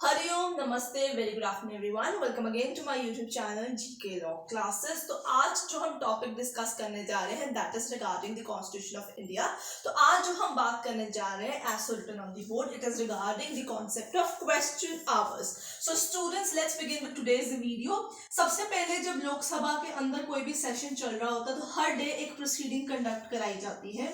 हरिओम नमस्ते very good afternoon everyone welcome again to my YouTube channel GK law classes. तो आज जो हम टॉपिक डिस्कस करने जा रहे हैं that is regarding the constitution of India. तो आज जो हम बात करने जा रहे हैं as written on the board it is regarding the concept of question hours. So students let's begin with today's video. सबसे पहले जब लोकसभा के अंदर कोई भी सेशन चल रहा होता है तो हर डे एक प्रोसीडिंग कंडक्ट कराई जाती है।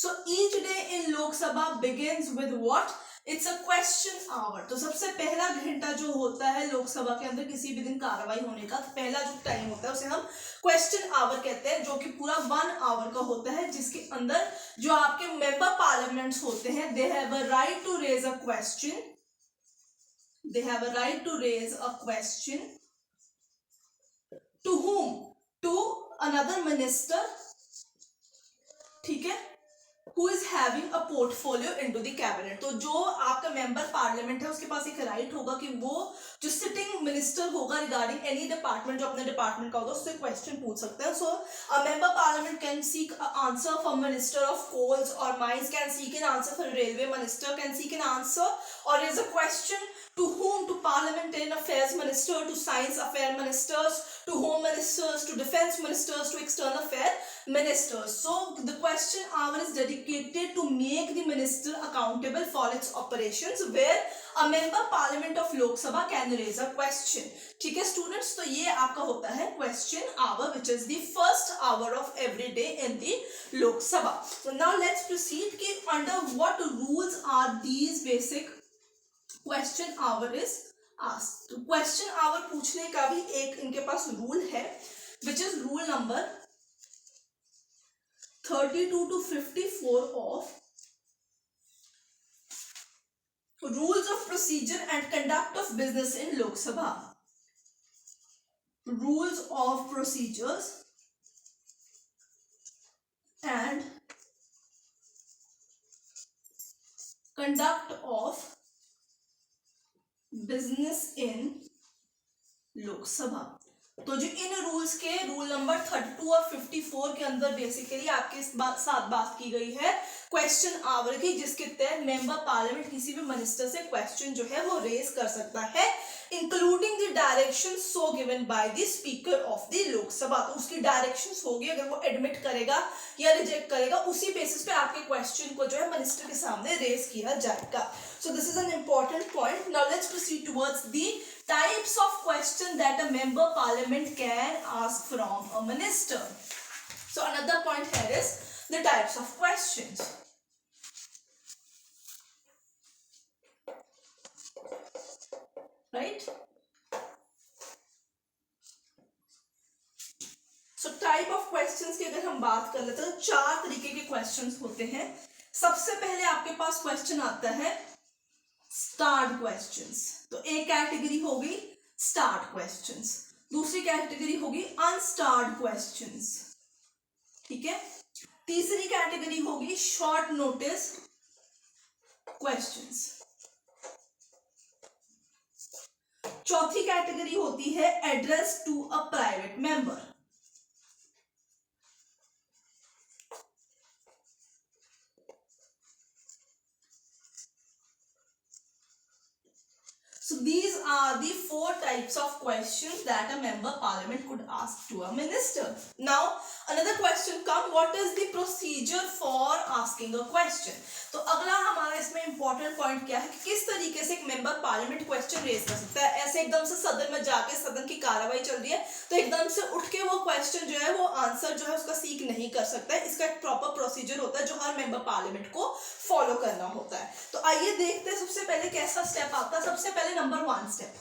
So each day in Lok Sabha begins with what? It's a question hour. तो सबसे पहला घंटा जो होता है लोकसभा के अंदर किसी भी दिन कार्रवाई होने का, पहला जो टाइम होता है उसे हम क्वेश्चन आवर कहते हैं, जो कि पूरा 1 आवर का होता है, जिसके अंदर जो आपके मेंबर पार्लियामेंट्स होते हैं they have a right to raise a question, they have a right to raise a question to whom? To another minister, ठीक है, Who is having a portfolio into the cabinet। तो जो आपका member parliament है उसके पास एक right होगा कि वो जो सिटिंग मिनिस्टर होगा रिगार्डिंग एनी डिपार्टमेंट, जो अपने डिपार्टमेंट का होगा, उससे क्वेश्चन पूछ सकते हैं। So a member parliament can seek answer from minister of coals और mines, can seek an answer from railway minister, can seek an answer और is a question to whom? To parliamentarian affairs minister, to science affair ministers, to home ministers, to defense ministers, to external affair ministers. So the question hour is dedicated to make the minister accountable for its operations, where a member parliament of Lok Sabha can raise a question. ठीक है students, तो ये आपका होता है question hour which is the first hour of every day in the Lok Sabha. So now let's proceed कि under what rules are these basic question our is asked. तो question our पूछने का भी एक इनके पास रूल है which is rule number 32 to 54 of rules of procedure and conduct of business in Lok Sabha. Rules of procedures and conduct of business in Lok Sabha. तो जो इन rules के रूल नंबर 32 और 54 के अंदर बेसिकली आपके साथ बात की गई है क्वेश्चन आवर की, जिसके तहत मेंबर पार्लियामेंट किसी भी मिनिस्टर से क्वेश्चन जो है वो रेज कर सकता है, including the direction so given by the speaker of the Lok Sabha. तो उसकी डायरेक्शंस होगी, अगर वो एडमिट करेगा या रिजेक्ट करेगा उसी बेसिस पे आपके क्वेश्चन को जो है मिनिस्टर के सामने रेज किया जाएगा। So this is an important point. Now let's proceed towards the types of question that a member parliament can ask from a minister. So another point here is the types of questions. Right? So type of questions की अगर हम बात कर लेते हैं तो 4 तरीके के questions होते हैं। सबसे पहले आपके पास क्वेश्चन आता है स्टार्ट क्वेश्चंस। तो एक कैटेगरी होगी स्टार्ट क्वेश्चंस, दूसरी कैटेगरी होगी अनस्टार्ट क्वेश्चंस, ठीक है, तीसरी कैटेगरी होगी शॉर्ट नोटिस क्वेश्चंस, चौथी कैटेगरी होती है address to a private member, So these are the 4 types of questions that a member parliament could ask to a minister. Now another question come, what is the procedure for asking a question? तो अगला हमारा इसमें important point क्या है कि किस तरीके से एक मेंबर पार्लियामेंट क्वेश्चन रेज कर सकता है। ऐसे एकदम से सदन में जाके सदन की कार्रवाई चल रही है तो एकदम से उठ के वो क्वेश्चन जो है वो आंसर जो है उसका सीक नहीं कर सकता है। इसका एक प्रॉपर प्रोसीजर होता है जो हर मेंबर पार्लियामेंट को फॉलो करना होता है। तो आइए देखते हैं सबसे पहले कैसा स्टेप आता है। सबसे पहले number 1 step,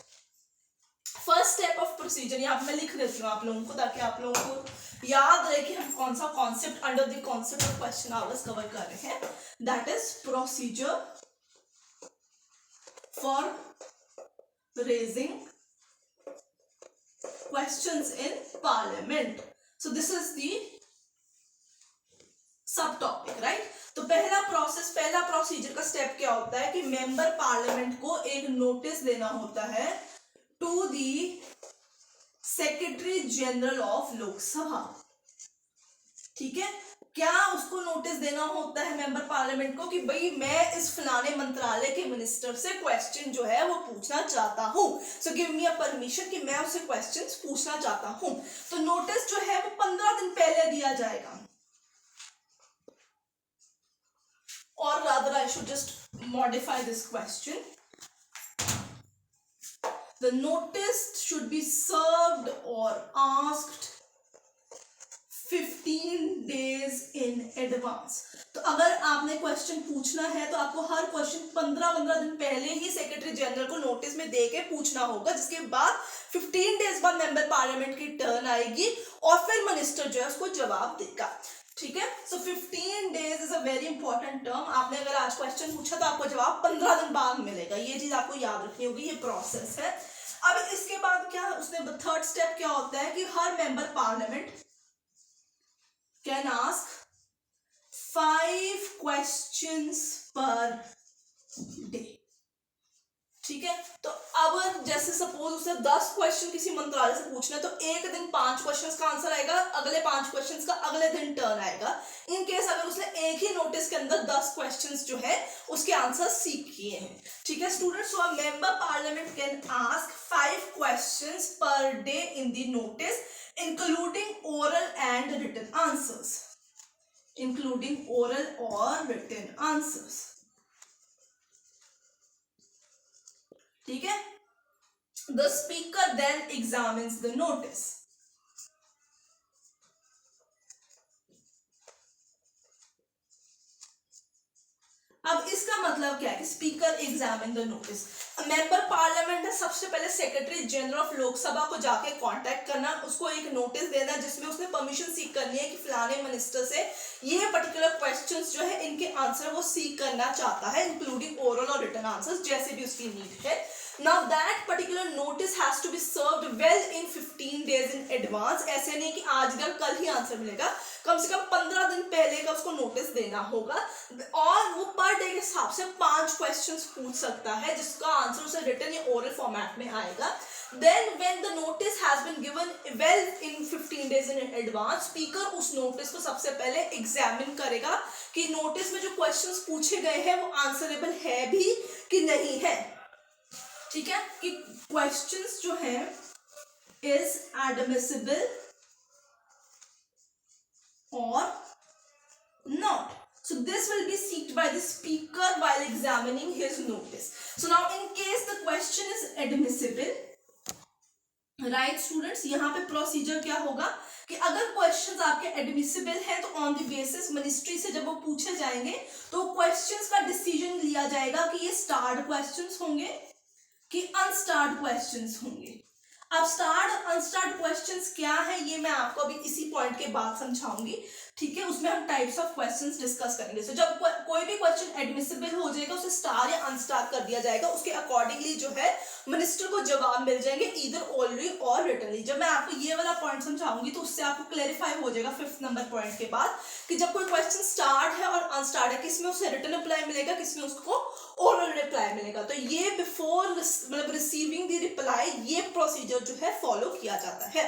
first step of procedure, यहाँ पे मैं लिख देती हूँ आप लोगों को ताकि आप लोगों को याद रहे कि हम कौन सा concept under the concept of question hours cover कर रहे हैं। That is procedure for raising questions in parliament. So this is the sub topic, right. तो पहला प्रोसीजर का स्टेप क्या होता है कि मेंबर पार्लियामेंट को एक नोटिस देना होता है to the secretary general of Lok Sabha, ठीक है। क्या उसको नोटिस देना होता है मेंबर पार्लियामेंट को कि भाई मैं इस फलाने मंत्रालय के मिनिस्टर से क्वेश्चन जो है वो पूछना चाहता हूँ, सो गिव मी अ परमिशन कि मैं उससे क्वेश्चंस पूछना चाहता हूँ। तो नोटिस जो है वो 15 दिन पहले दिया जाएगा। और rather I should just modify this question. The notice should be served or asked 15 days in advance. तो अगर आपने क्वेश्चन पूछना है तो आपको हर क्वेश्चन 15 दिन पहले ही सेक्रेटरी जनरल को नोटिस में दे के पूछना होगा, जिसके बाद 15 डेज बाद मेंबर पार्लियामेंट की टर्न आएगी और फिर मिनिस्टर जो है उसको जवाब देगा। ठीक है, सो 15 days is a very important term. आपने अगर आज क्वेश्चन पूछा तो आपको जवाब 15 दिन बाद मिलेगा, ये चीज आपको याद रखनी होगी, ये प्रोसेस है। अब इसके बाद क्या उसने थर्ड स्टेप क्या होता है कि हर member parliament can ask 5 questions per day। ठीक है, तो अब जैसे सपोज उसे 10 क्वेश्चन किसी मंत्रालय से पूछना है तो एक दिन 5 क्वेश्चंस का आंसर आएगा, अगले 5 क्वेश्चंस का अगले दिन टर्न आएगा। इन केस अगर उसने एक ही नोटिस के अंदर 10 क्वेश्चंस जो है उसके आंसर सीख किए हैं। ठीक है students, so a member parliament can ask 5 questions per day in the notice including oral and written answers, including oral or written answers। ठीक है, the speaker then examines the notice। अब इसका मतलब क्या है कि speaker examine the notice. Member parliament है, सबसे पहले सेक्रेटरी जनरल ऑफ लोकसभा को जाके कांटेक्ट करना, उसको एक नोटिस देना जिसमें उसने परमिशन सीख करनी है कि फलाने मिनिस्टर से ये पर्टिकुलर क्वेश्चंस जो है इनके आंसर वो सीख करना चाहता है, इंक्लूडिंग ओरल और रिटन आंसर्स जैसे भी उसकी नीड है। Now that particular notice has to be served well in 15 days in advance। ऐसे नहीं कि आज कल ही आंसर मिलेगा, कम से कम 15 दिन पहले का उसको नोटिस देना होगा और वो पर डे के हिसाब से 5 क्वेश्चंस पूछ सकता है जिसका आंसर उसे रिटन या ओरल फॉर्मेट में आएगा। Then when the notice has been given well in 15 days in advance, speaker उस नोटिस को सबसे पहले एग्जामिन करेगा कि नोटिस में जो क्वेश्चंस पूछे गए हैं वो आंसरेबल है भी कि नहीं है। ठीक है, कि क्वेश्चंस जो है इज एडमिसिबल और not. So this will be seeked by the speaker while examining his notice. So now in case the question is admissible, right students, यहाँ पे प्रोसीजर क्या होगा कि अगर क्वेश्चंस आपके एडमिसिबल हैं तो ऑन द बेसिस मिनिस्ट्री से जब वो पूछे जाएंगे तो क्वेश्चंस का डिसीजन लिया जाएगा कि ये स्टार्ड क्वेश्चंस होंगे कि अनस्टार्ड क्वेश्चंस होंगे। अब स्टार्ड अनस्टार्ड क्वेश्चंस क्या है ये मैं आपको अभी इसी पॉइंट के बाद समझाऊंगी। ठीक है, उसमें हम टाइप्स ऑफ क्वेश्चंस डिस्कस करेंगे। सो जब कोई भी क्वेश्चन एडमिसिबल हो जाएगा उसे स्टार या अनस्टार कर दिया जाएगा, उसके अकॉर्डिंगली जो है मिनिस्टर को जवाब मिल जाएंगे ईदर ऑलरेडी और रिटनली। जब मैं आपको ये वाला पॉइंट समझाऊंगी तो उससे आपको क्लैरिफाई हो जाएगा 5th नंबर पॉइंट के बाद कि जब कोई क्वेश्चन स्टार्ट है और अनस्टार्ट है किसमें उसे रिटन रिप्लाई मिलेगा, किसमें उसको ओरल रिप्लाई मिलेगा। तो ये बिफोर मतलब रिसीविंग द रिप्लाई ये प्रोसीजर जो है फॉलो किया जाता है।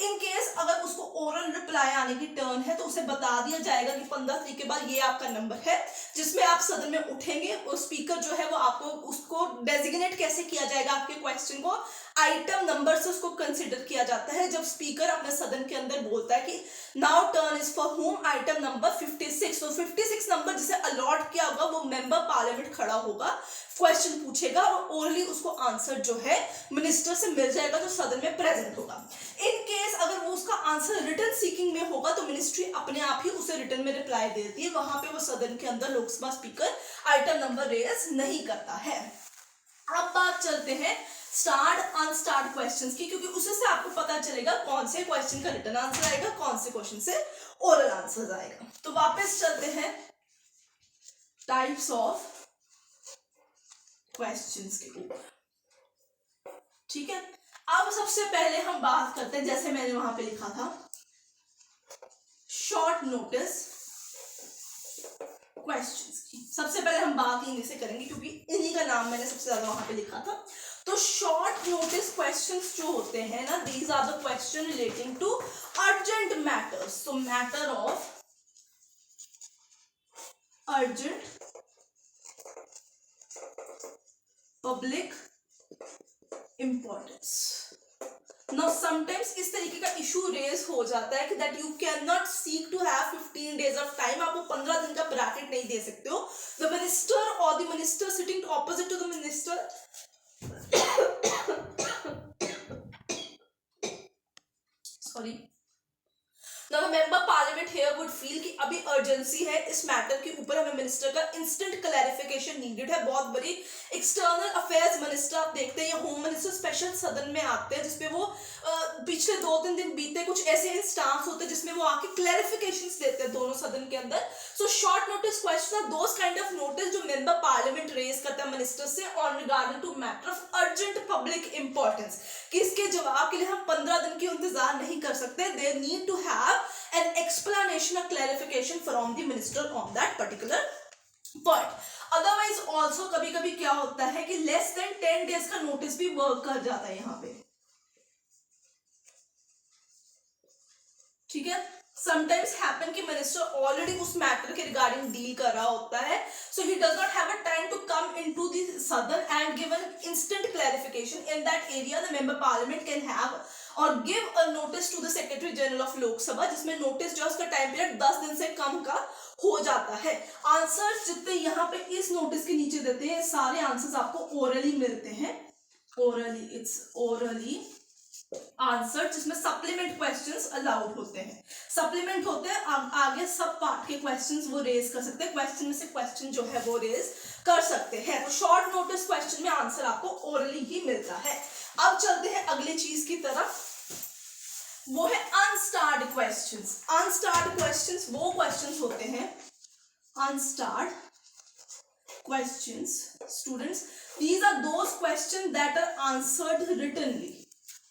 इन केस अगर उसको ओरल रिप्लाई आने की टर्न है तो उसे बता दिया जाएगा कि 15 तारीख के बाद ये आपका नंबर है जिसमें आप सदन में उठेंगे और स्पीकर जो है वो आपको उसको डेजिग्नेट कैसे किया जाएगा, आपके क्वेश्चन को आइटम नंबर से उसको कंसिडर किया जाता है। जब स्पीकर अपने सदन के अंदर बोलता है कि now turn is for home item number 56, तो 56 नंबर जिसे अलॉट किया होगा वो मेंबर पार्लियामेंट खड़ा होगा, क्वेश्चन पूछेगा और ओरली उसको आंसर जो है मिनिस्टर से मिल जाएगा जो सदन में प्रेजेंट होगा। इन केस अगर वो उसका आंसर रिटन सीकिंग में होगा तो मिनिस्ट्री अपने आप ही उसे रिटन में रिप्लाई दे देती है, वहां पे वो सदन के अंदर Lok Sabha speaker item number raise नहीं करता है। अब बात चलते हैं स्टार्ड अनस्टार्ड क्वेश्चंस की, क्योंकि उससे से आपको पता चलेगा कौन से क्वेश्चन का रिटन आंसर आएगा, कौन से क्वेश्चन से ओरल आंसर आएगा। तो वापस चलते हैं टाइप्स ऑफ क्वेश्चंस के ऊपर। ठीक है, अब सबसे पहले हम बात करते हैं, जैसे मैंने वहां पे लिखा था शॉर्ट नोटिस क्वेश्चंस की। सबसे पहले हम बात इन्हीं से करेंगे क्योंकि इन्हीं का नाम मैंने सबसे ज्यादा वहां पे लिखा था। तो शॉर्ट नोटिस क्वेश्चंस जो होते हैं ना, these are the question relating to urgent matters. So matter of urgent public importance. Now sometimes इस तरीके का इशू रेज हो जाता है कि that you can not seek to have 15 days of time, आप वो 15 दिन का ब्रैकेट नहीं दे सकते हो। द मिनिस्टर और the minister sitting opposite to the minister sorry Now the member parliament here would feel कि अभी अर्जेंसी है इस मैटर के ऊपर, हमें मिनिस्टर का इंस्टेंट क्लैरिफिकेशन नीडेड है। बहुत बड़ी एक्सटर्नल अफेयर्स मिनिस्टर आप देखते हैं या होम मिनिस्टर स्पेशल सदन में आते हैं जिसपे वो पिछले 2-3 दिन बीते कुछ ऐसे इंस्टांस होते हैं जिसमें वो आके क्लैरिफिकेशंस देते हैं दोनों सदन के अंदर। So short notice question are those kind of notice जो मेंबर पार्लियामेंट रेज करता है मिनिस्टर से on regarding to matter of urgent public importance, कि इसके जवाब के लिए हम 15 दिन की इंतजार नहीं कर सकते। They need to have an explanation or clarification from the minister on that particular point. Otherwise also कभी कभी क्या होता है कि less than 10 days का नोटिस भी वर्क कर जाता है यहाँ पे, ठीक है। Sometimes happen कि मिनिस्टर ऑलरेडी उस मैटर के रिगार्डिंग डील कर रहा होता है, so he does not have a time to come into the southern and give an instant clarification. In that area the member parliament can have और give a notice to the secretary general of Lok Sabha, जिसमें notice जो उसका time period 10 दिन से कम का हो जाता है। आंसर्स जितने यहाँ पे इस नोटिस के नीचे देते हैं सारे आंसर्स आपको ओरली मिलते हैं, ओरली, इट्स ओरली आंसर, जिसमें सप्लीमेंट क्वेश्चंस अलाउड होते हैं। सप्लीमेंट होते हैं आगे सब पार्ट के क्वेश्चंस वो रेज कर सकते हैं, क्वेश्चन में से क्वेश्चन जो है वो रेज कर सकते हैं। तो शॉर्ट नोटिस क्वेश्चन में आंसर आपको ओरली ही मिलता है। अब चलते हैं अगली चीज की तरफ, वो है अनस्टार्ड क्वेश्चंस। अनस्टार्ड क्वेश्चंस वो क्वेश्चंस होते हैं, unstarred questions students, these are those questions that are answered writtenly,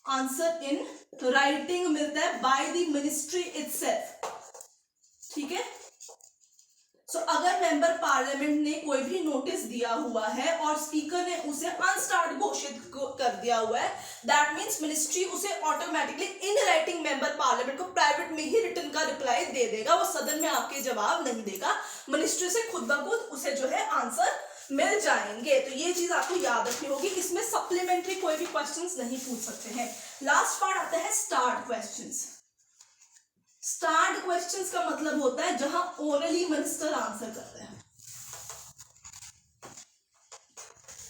answer in writing मिलता है बाय द मिनिस्ट्री इटसेल्फ, ठीक है। सो अगर मेंबर पार्लियामेंट ने कोई भी नोटिस दिया हुआ है और स्पीकर ने उसे अनस्टार्ड घोषित कर दिया हुआ है, दैट मींस मिनिस्ट्री उसे automatically in writing member parliament को प्राइवेट में ही रिटर्न का रिप्लाई दे देगा, वो सदन में आपके जवाब नहीं देगा, मिनिस्ट्री से खुद ब खुद उसे जो है आंसर मिल जाएंगे। तो ये चीज आपको याद रखनी होगी, इसमें सप्लीमेंट्री कोई भी क्वेश्चंस नहीं पूछ सकते हैं। लास्ट पार्ट आता है स्टार्ड क्वेश्चंस। स्टार्ड क्वेश्चंस का मतलब होता है जहां ओरली मिनिस्टर आंसर करते हैं,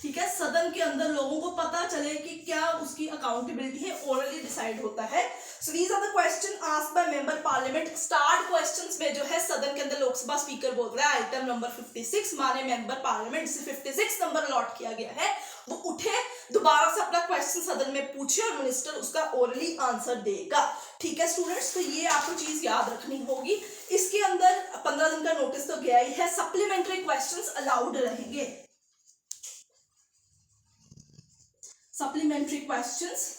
ठीक है। सदन के अंदर लोगों को पता चले कि क्या उसकी अकाउंटेबिलिटी है, ओरली डिसाइड होता है। So these are the question asked by member parliament. Starred questions में जो है सदन के अंदर लोकसभा स्पीकर बोल रहा है आइटम नंबर 56 माने मेंबर पार्लियामेंट जिसे 56 नंबर अलॉट किया गया है वो उठे, दोबारा से अपना क्वेश्चन सदन में पूछे और मिनिस्टर उसका ओरली आंसर देगा, ठीक है स्टूडेंट्स। तो ये आपको चीज याद रखनी होगी। इसके अंदर 15 दिन का नोटिस तो गया ही है, सप्लीमेंट्री क्वेश्चंस अलाउड रहेंगे, सप्लीमेंट्री क्वेश्चंस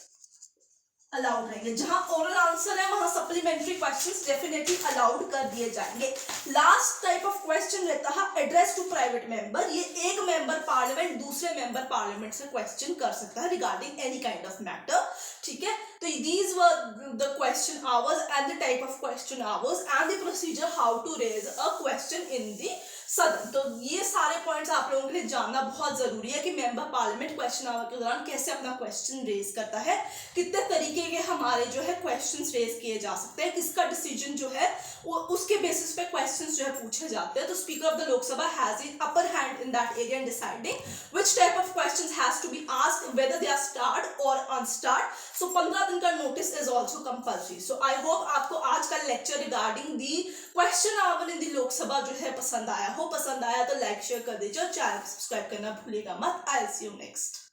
अलाउड रहेंगे। जहां ओरल आंसर है वहां सप्लीमेंट्री क्वेश्चंस डेफिनेटली अलाउड कर दिए जाएंगे। लास्ट टाइप ऑफ क्वेश्चन रहता है एड्रेस टू प्राइवेट मेंबर। ये एक मेंबर पार्लियामेंट दूसरे मेंबर पार्लियामेंट से क्वेश्चन कर सकता है regarding any kind of matter, ठीक है। तो these were the question hours and the type of question hours and the procedure how to raise a question in the सदन। तो ये सारे पॉइंट्स आप लोगों के लिए जानना बहुत जरूरी है कि मेंबर पार्लियामेंट क्वेश्चन आवर के दौरान कैसे अपना क्वेश्चन रेज करता है, कितने तरीके के हमारे जो है क्वेश्चंस रेज किए जा सकते हैं, किसका डिसीजन जो है वो उसके बेसिस पे क्वेश्चंस जो है पूछे जाते हैं। तो speaker of the Lok Sabha has an upper hand in that area in deciding which type of questions has to be asked whether they are starred और अनस्टार्ड। सो 15 दिन का notice is also compulsory. So I hope आपको आज का lecture regarding the question hour in the Lok Sabha जो है पसंद आया हो। पसंद आया तो लाइक शेयर कर दीजिए और चैनल सब्सक्राइब करना भूलिएगा मत। I will see you next.